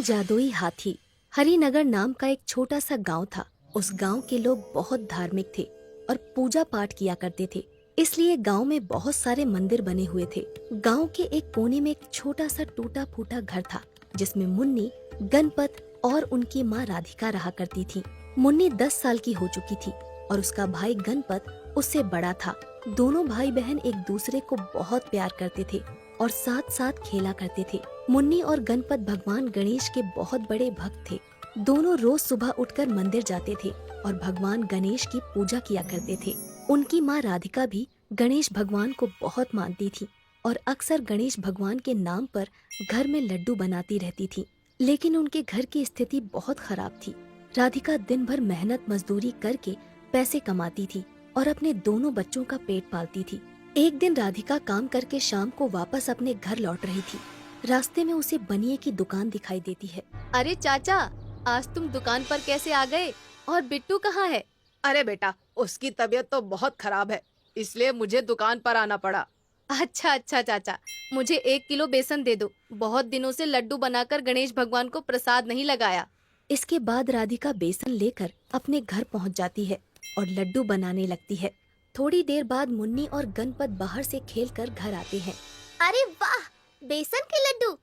जादुई हाथी। हरिनगर नाम का एक छोटा सा गांव था। उस गांव के लोग बहुत धार्मिक थे और पूजा पाठ किया करते थे। इसलिए गांव में बहुत सारे मंदिर बने हुए थे। गांव के एक कोने में एक छोटा सा टूटा फूटा घर था, जिसमें मुन्नी, गणपत और उनकी माँ राधिका रहा करती थी। मुन्नी 10 साल की हो चुकी थी और उसका भाई गणपत उससे बड़ा था। दोनों भाई बहन एक दूसरे को बहुत प्यार करते थे और साथ साथ खेला करते थे। मुन्नी और गणपत भगवान गणेश के बहुत बड़े भक्त थे। दोनों रोज सुबह उठकर मंदिर जाते थे और भगवान गणेश की पूजा किया करते थे। उनकी माँ राधिका भी गणेश भगवान को बहुत मानती थी और अक्सर गणेश भगवान के नाम पर घर में लड्डू बनाती रहती थी। लेकिन उनके घर की स्थिति बहुत खराब थी। राधिका दिन भर मेहनत मजदूरी करके पैसे कमाती थी और अपने दोनों बच्चों का पेट पालती थी। एक दिन राधिका काम करके शाम को वापस अपने घर लौट रही थी। रास्ते में उसे बनिए की दुकान दिखाई देती है। अरे चाचा, आज तुम दुकान पर कैसे आ गए? और बिट्टू कहाँ है? अरे बेटा, उसकी तबीयत तो बहुत खराब है, इसलिए मुझे दुकान पर आना पड़ा। अच्छा चाचा, मुझे 1 किलो बेसन दे दो। बहुत दिनों से लड्डू बनाकर गणेश भगवान को प्रसाद नहीं लगाया। इसके बाद राधिका बेसन लेकर अपने घर पहुंच जाती है और लड्डू बनाने लगती है। थोड़ी देर बाद मुन्नी और गणपत बाहर से खेलकर घर आते हैं। अरे वाह, बेसन के लड्डू!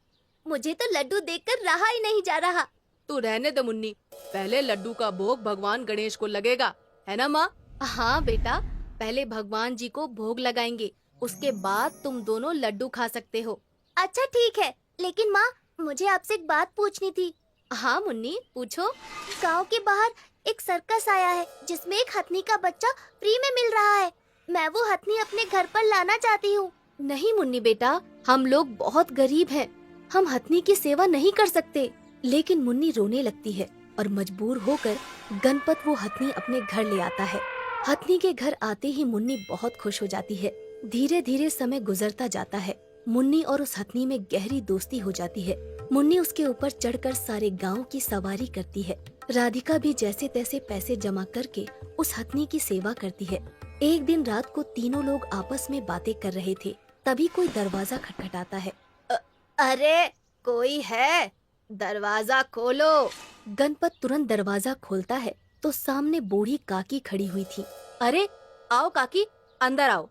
मुझे तो लड्डू देखकर रहा ही नहीं जा रहा। तू रहने दे मुन्नी, पहले लड्डू का भोग भगवान गणेश को लगेगा, है ना माँ? हाँ बेटा, पहले भगवान जी को भोग लगाएंगे, उसके बाद तुम दोनों लड्डू खा सकते हो। अच्छा ठीक है, लेकिन माँ, मुझे आपसे एक बात पूछनी थी। हाँ मुन्नी, पूछो। गांव के बाहर एक सर्कस आया है जिसमें एक हथनी का बच्चा फ्री में मिल रहा है। मैं वो हथनी अपने घर पर लाना चाहती हूँ। नहीं मुन्नी बेटा, हम लोग बहुत गरीब हैं, हम हथनी की सेवा नहीं कर सकते। लेकिन मुन्नी रोने लगती है और मजबूर होकर गणपत वो हथनी अपने घर ले आता है। हथनी के घर आते ही मुन्नी बहुत खुश हो जाती है। धीरे धीरे समय गुजरता जाता है। मुन्नी और उस हथनी में गहरी दोस्ती हो जाती है। मुन्नी उसके ऊपर चढ़कर सारे गांव की सवारी करती है। राधिका भी जैसे तैसे पैसे जमा करके उस हथनी की सेवा करती है। एक दिन रात को तीनों लोग आपस में बातें कर रहे थे, तभी कोई दरवाजा खटखटाता है। अरे कोई है, दरवाजा खोलो। गणपत तुरंत दरवाजा खोलता है तो सामने बूढ़ी काकी खड़ी हुई थी। अरे आओ काकी, अंदर आओ।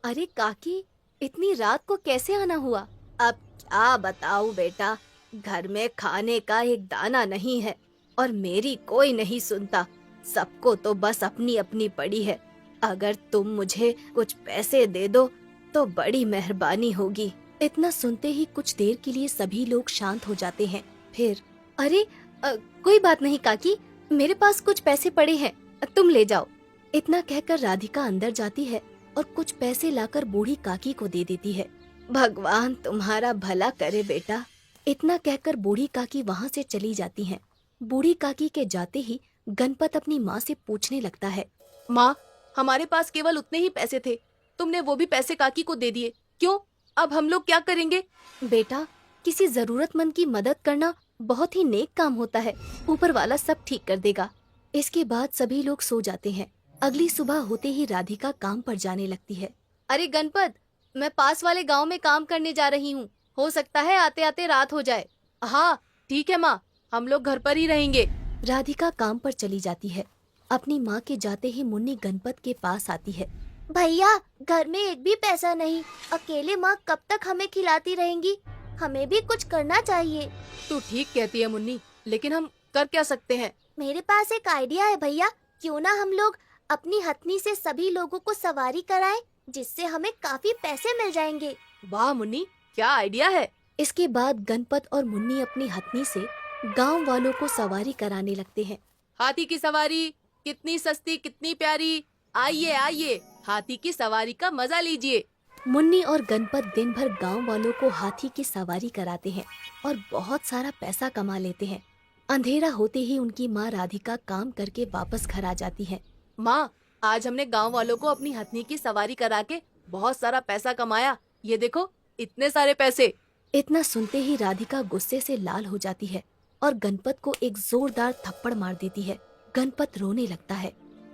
अरे काकी, इतनी रात को कैसे आना हुआ? अब क्या बताऊं बेटा, घर में खाने का एक दाना नहीं है और मेरी कोई नहीं सुनता। सबको तो बस अपनी अपनी पड़ी है। अगर तुम मुझे कुछ पैसे दे दो तो बड़ी मेहरबानी होगी। इतना सुनते ही कुछ देर के लिए सभी लोग शांत हो जाते हैं। फिर अरे कोई बात नहीं काकी, मेरे पास कुछ पैसे पड़े हैं, तुम ले जाओ। इतना कहकर राधिका अंदर जाती है और कुछ पैसे लाकर बूढ़ी काकी को दे देती है। भगवान तुम्हारा भला करे बेटा। इतना कहकर बूढ़ी काकी वहाँ से चली जाती हैं। बूढ़ी काकी के जाते ही गणपत अपनी माँ से पूछने लगता है। माँ, हमारे पास केवल उतने ही पैसे थे, तुमने वो भी पैसे काकी को दे दिए, क्यों? अब हम लोग क्या करेंगे? बेटा, किसी जरूरतमंद की मदद करना बहुत ही नेक काम होता है, ऊपर वाला सब ठीक कर देगा। इसके बाद सभी लोग सो जाते हैं। अगली सुबह होते ही राधिका काम पर जाने लगती है। अरे गणपत, मैं पास वाले गांव में काम करने जा रही हूँ, हो सकता है आते आते रात हो जाए। हाँ ठीक है माँ, हम लोग घर पर ही रहेंगे। राधिका काम पर चली जाती है। अपनी माँ के जाते ही मुन्नी गणपत के पास आती है। भैया, घर में एक भी पैसा नहीं, अकेले माँ कब तक हमें खिलाती रहेंगी? हमें भी कुछ करना चाहिए। तू ठीक कहती है मुन्नी, लेकिन हम कर क्या सकते हैं? मेरे पास एक आइडिया है भैया, क्यों ना हम लोग अपनी हथनी से सभी लोगों को सवारी कराएं, जिससे हमें काफी पैसे मिल जाएंगे। वाह मुन्नी, क्या आइडिया है। इसके बाद गणपत और मुन्नी अपनी हथनी से गांव वालों को सवारी कराने लगते हैं। हाथी की सवारी कितनी सस्ती, कितनी प्यारी, आइए आइए, हाथी की सवारी का मजा लीजिए। मुन्नी और गणपत दिन भर गांव वालों को हाथी की सवारी कराते हैं और बहुत सारा पैसा कमा लेते हैं। अंधेरा होते ही उनकी माँ राधिका काम करके वापस घर आ जाती है। माँ, आज हमने गांव वालों को अपनी हथनी की सवारी करा के बहुत सारा पैसा कमाया, ये देखो इतने सारे पैसे। इतना सुनते ही राधिका गुस्से से लाल हो जाती है और गणपत को एक जोरदार थप्पड़ मार देती है। गणपत रोने लगता है।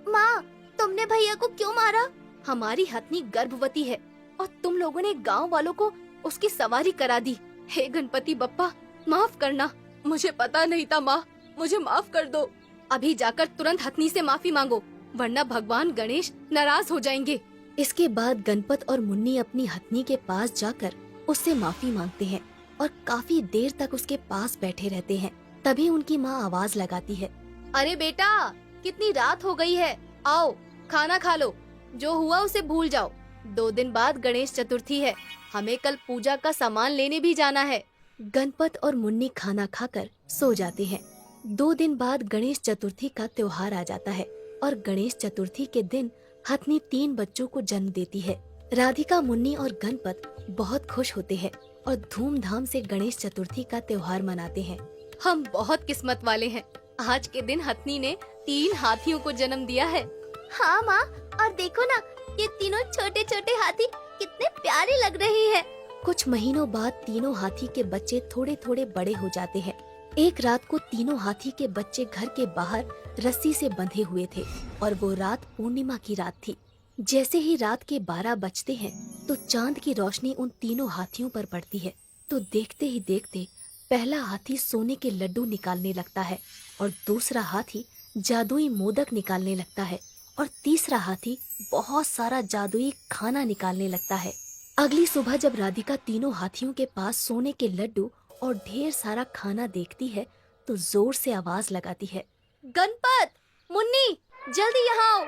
माँ, तुमने भैया को क्यों मारा? हमारी हथनी गर्भवती है और तुम लोगों ने गांव वालों को उसकी सवारी करा दी। हे गणपति बप्पा, माफ करना। मुझे पता नहीं था माँ, मुझे माफ कर दो। अभी जाकर तुरंत हथनी से माफी मांगो, वरना भगवान गणेश नाराज हो जाएंगे। इसके बाद गणपत और मुन्नी अपनी हथनी के पास जाकर उससे माफी मांगते हैं और काफी देर तक उसके पास बैठे रहते हैं। तभी उनकी माँ आवाज लगाती है, अरे बेटा, कितनी रात हो गई है, आओ खाना खा लो, जो हुआ उसे भूल जाओ। 2 दिन बाद गणेश चतुर्थी है, हमें कल पूजा का सामान लेने भी जाना है। गणपत और मुन्नी खाना खाकर सो जाते हैं। 2 दिन बाद गणेश चतुर्थी का त्योहार आ जाता है और गणेश चतुर्थी के दिन हथनी 3 बच्चों को जन्म देती है। राधिका, मुन्नी और गणपत बहुत खुश होते हैं और धूमधाम से गणेश चतुर्थी का त्योहार मनाते हैं। हम बहुत किस्मत वाले हैं, आज के दिन हथनी ने 3 हाथियों को जन्म दिया है। हाँ माँ, और देखो ना, ये तीनों छोटे छोटे हाथी कितने प्यारे लग रहे हैं। कुछ महीनों बाद तीनों हाथी के बच्चे थोड़े थोड़े बड़े हो जाते हैं। एक रात को तीनों हाथी के बच्चे घर के बाहर रस्सी से बंधे हुए थे और वो रात पूर्णिमा की रात थी। जैसे ही रात के 12 बजते हैं तो चांद की रोशनी उन तीनों हाथियों पर पड़ती है। तो देखते ही देखते पहला हाथी सोने के लड्डू निकालने लगता है और दूसरा हाथी जादुई मोदक निकालने लगता है और तीसरा हाथी बहुत सारा जादुई खाना निकालने लगता है। अगली सुबह जब राधिका तीनों हाथियों के पास सोने के लड्डू और ढेर सारा खाना देखती है तो जोर से आवाज लगाती है, गणपत, मुन्नी, जल्दी यहाँ आओ,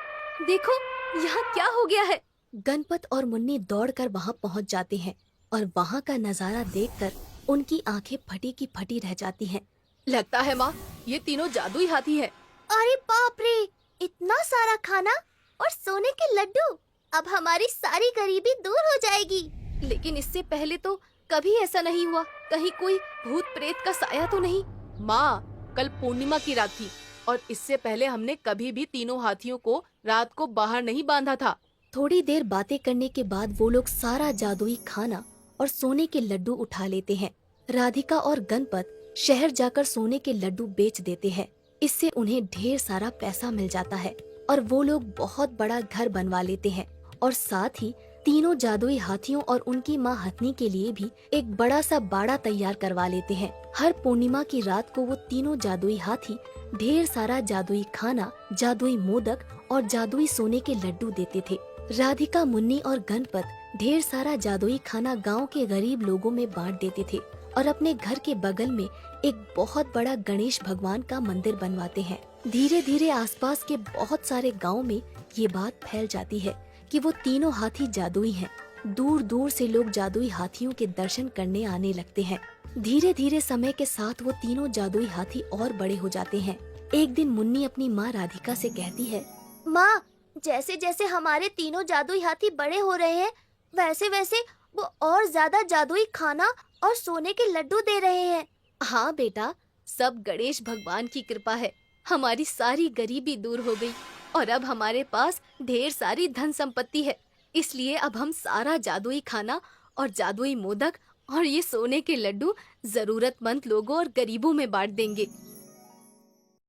देखो यहाँ क्या हो गया है। गणपत और मुन्नी दौड़कर वहाँ पहुँच जाते हैं और वहाँ का नजारा देखकर उनकी आंखें फटी की फटी रह जाती हैं। लगता है माँ, ये तीनों जादुई हाथी है। अरे बाप रे, इतना सारा खाना और सोने के लड्डू, अब हमारी सारी गरीबी दूर हो जाएगी। लेकिन इससे पहले तो कभी ऐसा नहीं हुआ, कहीं कोई भूत प्रेत का साया तो नहीं। माँ, कल पूर्णिमा की रात थी और इससे पहले हमने कभी भी तीनों हाथियों को रात को बाहर नहीं बांधा था। थोड़ी देर बातें करने के बाद वो लोग सारा जादुई खाना और सोने के लड्डू उठा लेते हैं। राधिका और गणपत शहर जाकर सोने के लड्डू बेच देते हैं। इससे उन्हें ढेर सारा पैसा मिल जाता है और वो लोग बहुत बड़ा घर बनवा लेते हैं और साथ ही तीनों जादुई हाथियों और उनकी माँ हथनी के लिए भी एक बड़ा सा बाड़ा तैयार करवा लेते हैं। हर पूर्णिमा की रात को वो तीनों जादुई हाथी ढेर सारा जादुई खाना, जादुई मोदक और जादुई सोने के लड्डू देते थे। राधिका, मुन्नी और गणपत ढेर सारा जादुई खाना गांव के गरीब लोगों में बांट देते थे और अपने घर के बगल में एक बहुत बड़ा गणेश भगवान का मंदिर बनवाते हैं। धीरे धीरे आसपास के बहुत सारे गाँव में ये बात फैल जाती है कि वो तीनों हाथी जादुई हैं। दूर दूर से लोग जादुई हाथियों के दर्शन करने आने लगते हैं। धीरे धीरे समय के साथ वो तीनों जादुई हाथी और बड़े हो जाते हैं। एक दिन मुन्नी अपनी माँ राधिका से कहती है, माँ, जैसे जैसे हमारे तीनों जादुई हाथी बड़े हो रहे हैं, वैसे वैसे वो और ज्यादा जादुई खाना और सोने के लड्डू दे रहे हैं। हाँ बेटा, सब गणेश भगवान की कृपा है। हमारी सारी गरीबी दूर हो गई और अब हमारे पास ढेर सारी धन संपत्ति है। इसलिए अब हम सारा जादुई खाना और जादुई मोदक और ये सोने के लड्डू जरूरतमंद लोगों और गरीबों में बांट देंगे।